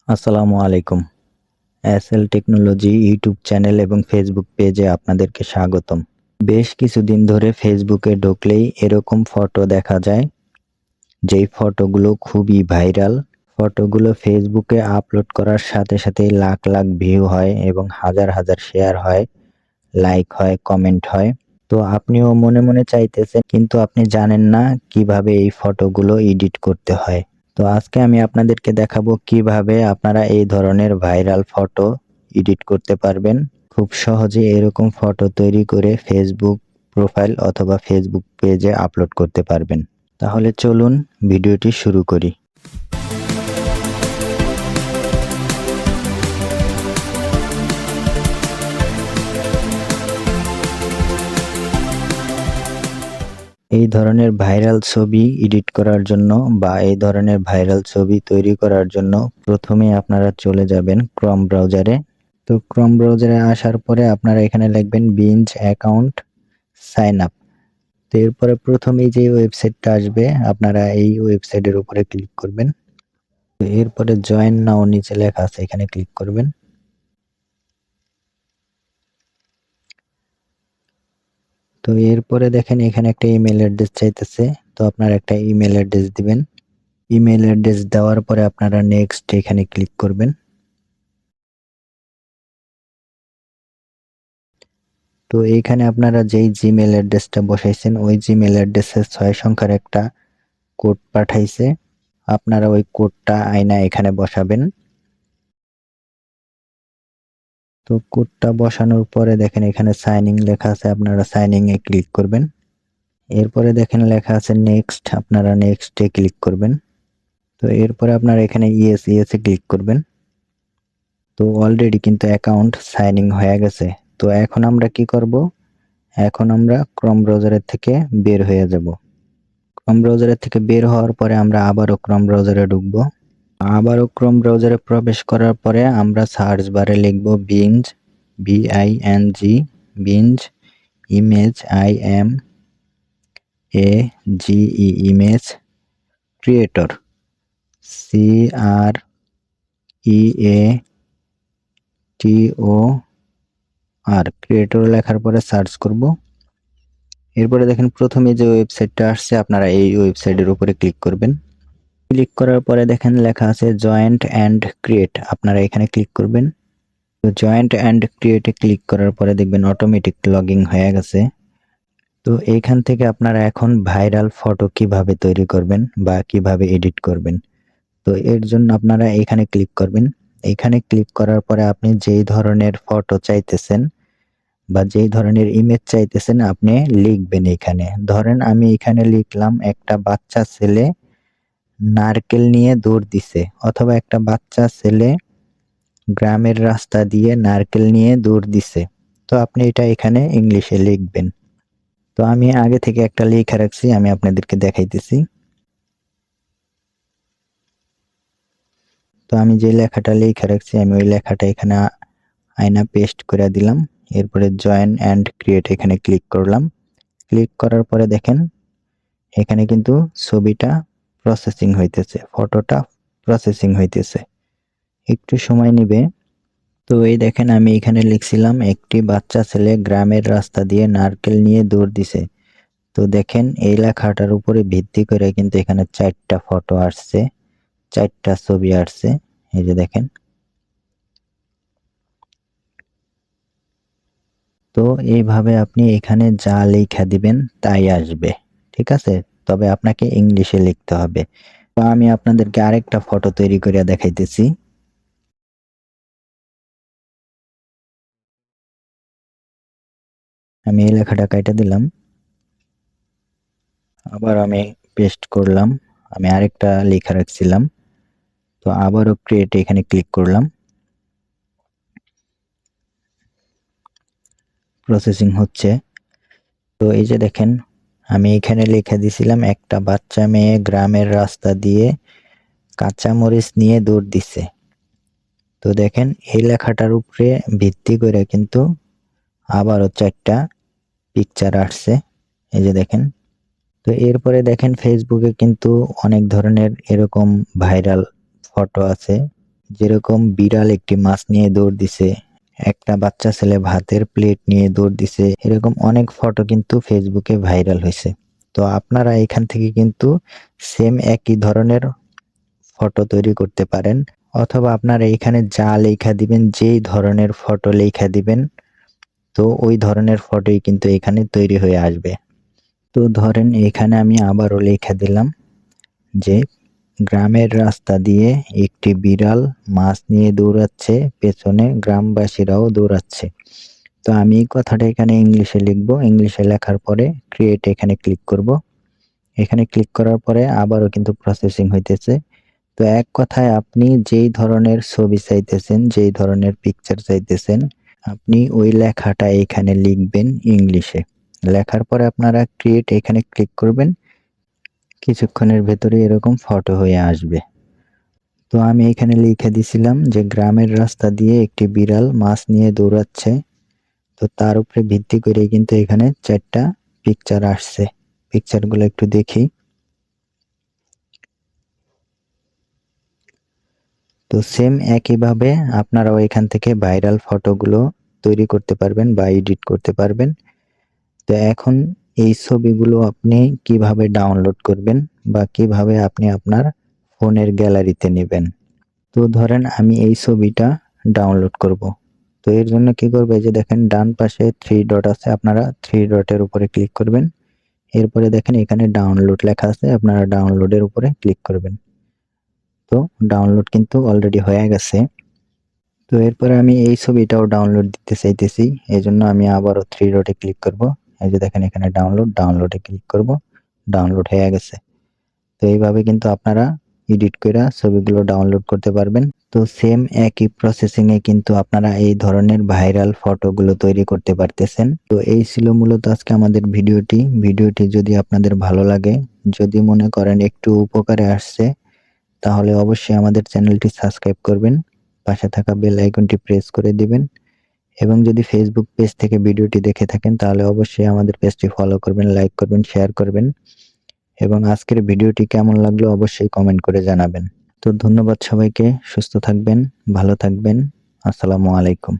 আসসালামু আলাইকুম। SL technology YouTube channel এবং ফেসবুক পেজে আপনাদেরকে স্বাগতম। বেশ কিছুদিন ধরে ফেসবুকে ঢুকলেই এরকম ফটো দেখা যায়, যেই ফটোগুলো খুবই ভাইরাল। ফটোগুলো ফেসবুকে আপলোড করার সাথে সাথেই লাখ লাখ ভিউ হয় এবং হাজার হাজার শেয়ার হয়, লাইক হয়, কমেন্ট হয়। তো আপনিও মনে মনে চাইতেছেন, কিন্তু আপনি জানেন না কিভাবে এই ফটোগুলো এডিট করতে হয়। তো আজকে আমি আপনাদেরকে দেখাবো কিভাবে আপনারা এই ধরনের ভাইরাল ফটো এডিট করতে পারবেন। খুব সহজে এরকম ফটো তৈরি করে ফেসবুক প্রোফাইল অথবা ফেসবুক পেজে আপলোড করতে পারবেন। তাহলে চলুন ভিডিওটি শুরু করি। এই ধরনের ভাইরাল ছবি এডিট করার জন্য বা এই ধরনের ভাইরাল ছবি তৈরি করার জন্য প্রথমে আপনারা চলে যাবেন ক্রোম ব্রাউজারে। তো ক্রোম ব্রাউজারে আসার পরে আপনারা এখানে লিখবেন বিঞ্জ অ্যাকাউন্ট সাইন আপ। তো এরপরে প্রথমেই যে ওয়েবসাইটটা আসবে আপনারা এই ওয়েবসাইটের উপরে ক্লিক করবেন। তো এরপরে জয়েন নাও নিচে লেখা আছে, এখানে ক্লিক করবেন। তো এরপরে দেখেন এখানে একটা ইমেল অ্যাড্রেস চাইতেছে, তো আপনারা একটা ইমেল অ্যাড্রেস দিবেন। ইমেল অ্যাড্রেস দেওয়ার পরে আপনারা নেক্সট এখানে ক্লিক করবেন। তো এইখানে আপনারা যেই জিমেল অ্যাড্রেসটা বসাইছেন ওই জিমেল অ্যাড্রেসে 6 সংখ্যার একটা কোড পাঠাইছে, আপনারা ওই কোডটা আয়না এখানে বসাবেন। তো কোডটা বসানোর পরে দেখেন এখানে সাইন ইন লেখা আছে, আপনারা সাইন ইন এ ক্লিক করবেন। এরপরে দেখেন লেখা আছে নেক্সট, আপনারা নেক্সট এ ক্লিক করবেন। তো এরপরে আপনারা এখানে ইয়েস ইয়েস এ ক্লিক করবেন। তো অলরেডি কিন্তু অ্যাকাউন্ট সাইন ইন হয়ে গেছে। তো এখন আমরা কি করব, এখন আমরা ক্রোম ব্রাউজারের থেকে বের হয়ে যাব। ক্রোম ব্রাউজারের থেকে বের হওয়ার পরে আমরা আবারও ক্রোম ব্রাউজারে ঢুকবো। আবারও ক্রোম ব্রাউজারে প্রবেশ করার পরে আমরা সার্চ বারে লিখব Bing, B I N G, Bing image, IMAGE image creator, CREATOR creator লেখার পরে সার্চ করব। এরপরে দেখেন প্রথমে যে ওয়েবসাইটটা আসছে আপনারা এই ওয়েবসাইটের উপরে ক্লিক করবেন। ক্লিক করার পরে দেখেন লেখা আছে জয়েন্ট অ্যান্ড ক্রিয়েট, আপনারা এখানে ক্লিক করবেন। তো জয়েন্ট অ্যান্ড ক্রিয়েটে ক্লিক করার পরে দেখবেন অটোমেটিক লগইন হয়ে গেছে। তো এইখান থেকে আপনারা এখন ভাইরাল ফটো কিভাবে তৈরি করবেন বা কিভাবে এডিট করবেন, তো এর জন্য আপনারা এখানে ক্লিক করবেন। এখানে ক্লিক করার পরে আপনি যেই ধরনের ফটো চাইতেছেন বা যেই ধরনের ইমেজ চাইতেছেন আপনি লিখবেন এখানে। ধরেন আমি এখানে লিখলাম একটা বাচ্চা ছেলে নারকেল নিয়ে দৌড় দিছে, অথবা একটা বাচ্চা ছেলে গ্রামের রাস্তা দিয়ে নারকেল নিয়ে দৌড় দিছে। তো আপনি এটা এখানে ইংলিশে লিখবেন। তো আমি আগে থেকে একটা লেখা রাখছি, আমি আপনাদেরকে দেখাইতেছি। তো আমি যে লেখাটা লেখা রাখছি আমি ওই লেখাটা এখানে আয়না পেস্ট করে দিলাম। এরপরে জয়েন অ্যান্ড ক্রিয়েট এখানে ক্লিক করলাম। ক্লিক করার পরে দেখেন এখানে কিন্তু ছবিটা প্রসেসিং হইতেছে, ফটোটা প্রসেসিং হইতেছে, একটু সময় নিবে। তো এই দেখেন আমি এখানে লিখছিলাম একটি বাচ্চা ছেলে গ্রামের রাস্তা দিয়ে নারকেল নিয়ে দৌড় দিছে। তো দেখেন এই লেখাটার উপরে ভিত্তি করে কিন্তু এখানে 4টা ফটো আসছে, 4টা ছবি আসছে, এই যে দেখেন। তো এইভাবে আপনি এখানে যা লেখা দিবেন তাই আসবে, ঠিক আছে? তবে আপনাকে ইংলিশে লিখতে হবে। তো আমি আপনাদেরকে আরেকটা ফটো তৈরি করে দেখাইতেছি। আমি এই লেখাটা কাইটা দিলাম, আবার আমি পেস্ট করলাম। আমি আরেকটা লেখা রাখছিলাম, তো আবারও ক্রিয়েট এখানে ক্লিক করলাম। প্রসেসিং হচ্ছে। তো এই যে দেখেন আমি এখানে লিখে দিছিলাম একটা বাচ্চা মেয়ে গ্রামের রাস্তা দিয়ে কাঁচা মরিচ নিয়ে দৌড় দিছে। তো দেখেন এই লেখাটার উপরে ভিত্তি করে কিন্তু আবারও 4টা পিকচার আসছে, এই যে দেখেন। তো এরপরে দেখেন ফেসবুকে কিন্তু অনেক ধরনের এরকম ভাইরাল ফটো আছে, যেরকম বিড়াল একটি মাছ নিয়ে দৌড় দিছে, একটা বাচ্চা ছেলে ভাতের প্লেট নিয়ে দৌড় দিছে, এরকম অনেক ফটো কিন্তু ফেসবুকে ভাইরাল হয়েছে। তো আপনারা এখান থেকে কিন্তু সেম একই ধরনের ফটো তৈরি করতে পারেন, অথবা আপনারা এখানে যা লেখা দিবেন, যেই ধরনের ফটো লেখা দিবেন, তো ওই ধরনের ফটোই কিন্তু এখানে তৈরি হয়ে আসবে। তো ধরেন এখানে আমি আবারও লেখা দিলাম যে গ্রামের রাস্তা দিয়ে একটি বিড়াল মাছ নিয়ে দৌড়াচ্ছে, পেছনে গ্রামবাসীরাও দৌড়াচ্ছে। তো আমি এই কথাটা এখানে ইংলিশে লিখবো। ইংলিশে লেখার পরে ক্রিয়েট এখানে ক্লিক করব। এখানে ক্লিক করার পরে আবারও কিন্তু প্রসেসিং হইতেছে। তো এক কথায় আপনি যেই ধরনের ছবি চাইতেছেন, যেই ধরনের পিকচার চাইতেছেন, আপনি ওই লেখাটা এখানে লিখবেন ইংলিশে। লেখার পরে আপনারা ক্রিয়েট এখানে ক্লিক করবেন। কিছুক্ষণের ভেতরে এরকম ফটো হয়ে আসবে। তো আমি এখানে লিখে দিছিলাম যে গ্রামের রাস্তা দিয়ে একটি বিড়াল মাছ নিয়ে দৌড়াচ্ছে। তো তার উপরে ভিত্তি করে কিন্তু এখানে 4টা পিকচার আসছে। পিকচারগুলো একটু দেখি। তো সেম একইভাবে আপনারাও এখান থেকে ভাইরাল ফটোগুলো তৈরি করতে পারবেন বা এডিট করতে পারবেন। তো এখন এই ছবিগুলো আপনি কিভাবে ডাউনলোড করবেন বা কিভাবে আপনি আপনার ফোনের গ্যালারিতে নেবেন। তো ধরেন আমি এই ছবিটা ডাউনলোড করব। তো এর জন্য কি করবে, যে দেখেন ডান পাশে 3 ডট আছে, আপনারা 3 ডটের উপরে ক্লিক করবেন। এরপরে দেখেন এখানে ডাউনলোড লেখা আছে, আপনারা ডাউনলোডের উপরে ক্লিক করবেন। তো ডাউনলোড কিন্তু অলরেডি হয়ে গেছে। তো এরপরে আমি এই ছবিটাও ডাউনলোড দিতে চাইতেছি, এই জন্য আমি আবারও 3 ডটে ক্লিক করব। এই যে দেখেন এখানে ডাউনলোডে ক্লিক করব, ডাউনলোড হয়ে গেছে। তো এইভাবে কিন্তু আপনারা এডিট করে ছবিগুলো ডাউনলোড করতে পারবেন। তো সেম একই প্রসেসিং এ কিন্তু আপনারা এই ধরনের ভাইরাল ফটোগুলো তৈরি করতে পারতেছেন। তো এই ছিল মূলত আজকে আমাদের ভিডিওটি যদি আপনাদের ভালো লাগে, যদি মনে করেন একটু উপকারে আসছে, তাহলে অবশ্যই আমাদের চ্যানেলটি সাবস্ক্রাইব করবেন, পাশে থাকা বেল আইকনটি প্রেস করে দিবেন, এবং যদি ফেসবুক পেজ থেকে ভিডিওটি দেখে থাকেন তাহলে অবশ্যই আমাদের পেজটি ফলো করবেন, লাইক করবেন, শেয়ার করবেন, এবং আজকের ভিডিওটি কেমন লাগলো অবশ্যই কমেন্ট করে জানাবেন। তো ধন্যবাদ সবাইকে, সুস্থ থাকবেন, ভালো থাকবেন, আসসালামু আলাইকুম।